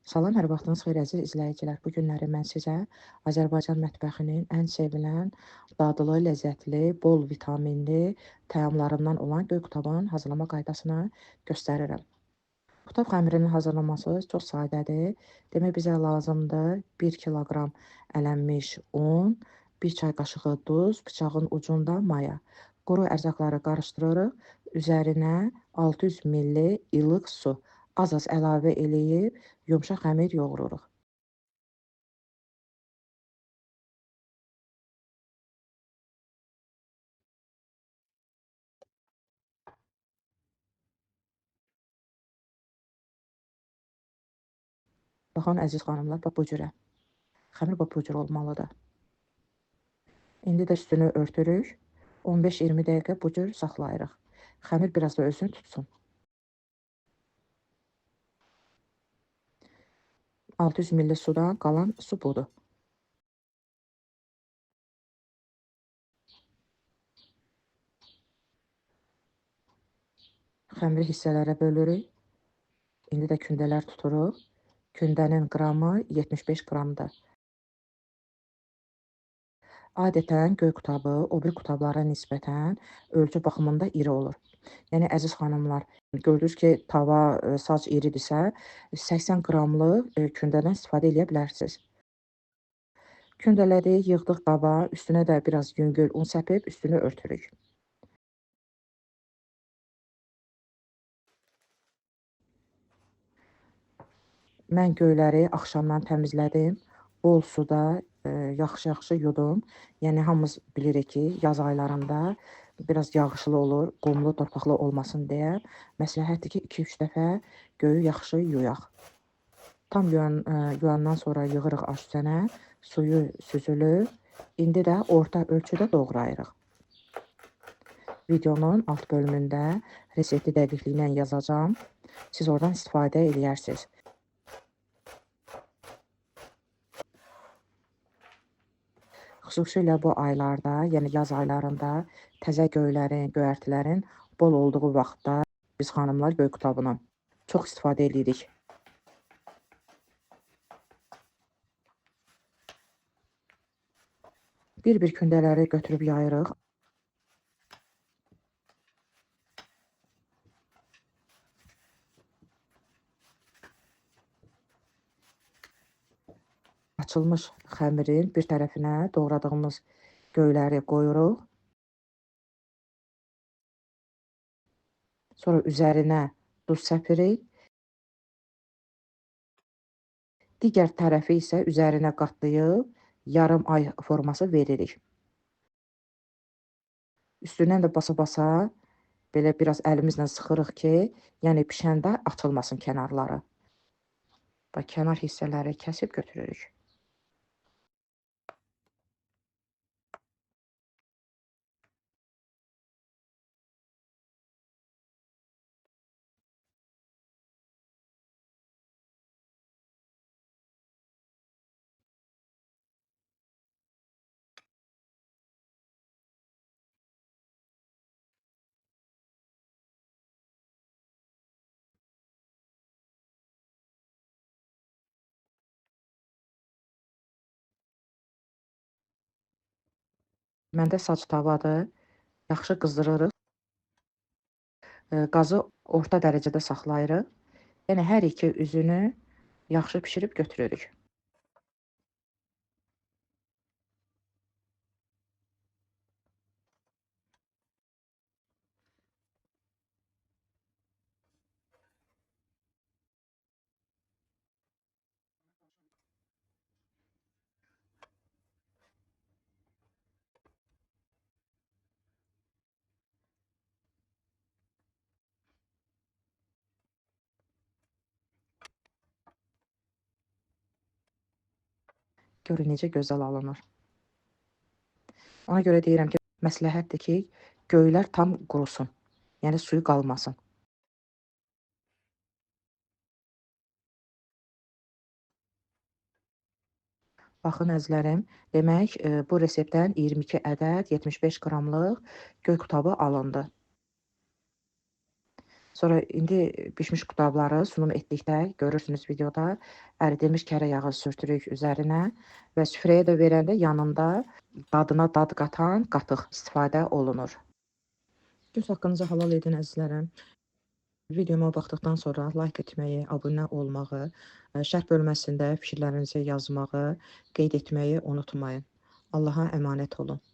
Salam, hər vaxtınız xeyir əziz izləyicilər. Bu günləri mən sizə Azərbaycan mətbəxinin ən sevilən, dadlı, ləzzətli, bol vitaminli təamlarından olan göy qutabın hazırlama qaydasını göstərirəm. Qutab xəmirinin hazırlanması çox sadədir. Demək bizə lazımdır 1 kiloqram ələnmiş un, 1 çay qaşığı duz, bıçağın ucunda maya. Quru ərzaqları qarışdırırıq. Üzərinə 600 ml ilıq su az-az əlavə eləyib yumşaq xəmir yoğururuq. Baxın əziz xanımlar, bax bu cürə. Xəmir bax bu cür olmalıdır. İndi də üstünü örtürük. 15-20 dəqiqə bu cür saxlayırıq. Xəmir biraz da özünü tutsun. 600 ml sudan qalan su budur. Xəmiri hissələrə bölürük. İndi də kündələr tuturuq. Kündənin qramı 75 qramdır. Adətən göy qutabı o biri qutablara nisbətən ölçü baxımında iri olur. Yəni əziz xanımlar, gördünüz ki, tava sac iridirsə, 80 qramlıq kündədən istifadə edə bilərsiniz. Kündələdik, yığdıq qaba, üstünə də biraz yüngül un səpib üstünü örtürük. Mən göyləri axşamdan təmizlədim. Bol suda yaxşı-yaxşı yudum. Yəni hamımız bilirik ki, yaz aylarında biraz yağışlı olur, qumlu, torpaqlı olmasın deyə məsləhətdir ki, 2-3 dəfə göyü yaxşı yuyaq. Tam yuyandan sonra yığırıq aş üstünə, suyu süzülür. İndi də orta ölçüdə doğrayırıq. Videonun alt bölümündə resepti dəqiqliklə yazacağam. Siz oradan istifadə edərsiniz. Xüsusilə bu aylarda, yəni yaz aylarında təzə göylərin, göyərtilərin bol olduğu vaxtda biz xanımlar göy qutabından çox istifadə edirik. Bir-bir kündələri götürüb yayırıq. Açılmış xəmirin bir tərəfinə doğradığımız göyləri qoyuruq. Sonra üzərinə duz səpirik. Digər tərəfi isə üzərinə qatlayıb yarım ay forması veririk. Üstündən də basa-basa belə biraz əlimizlə sıxırıq ki, yəni bişəndə açılmasın kənarları. Bax, kənar hissələri kəsib götürürük. Məndə sac tavadır. Yaxşı qızdırırıq. Qazı orta dərəcədə saxlayırıq. Yəni hər iki üzünü yaxşı bişirib götürürük. Görün necə gözəl alınır. Ona görə deyirəm ki, məsləhətdir ki, göylər tam qurusun. Yəni suyu qalmasın. Baxın əzizlərim, demək bu reseptdən 22 ədəd 75 qramlıq göy qutabı alındı. Sonra indi bişmiş qutabları sunum etdikdə görürsünüz videoda əridilmiş kərə yağı sürtürük üzərinə və süfrəyə də verəndə yanında dadına dad qatan qatıq istifadə olunur. Göz haqqınızı halal edin əzizlərim. Videoma baxdıqdan sonra like etməyi, abunə olmağı, şərh bölməsində fikirlərinizi yazmağı, qeyd etməyi unutmayın. Allaha əmanət olun.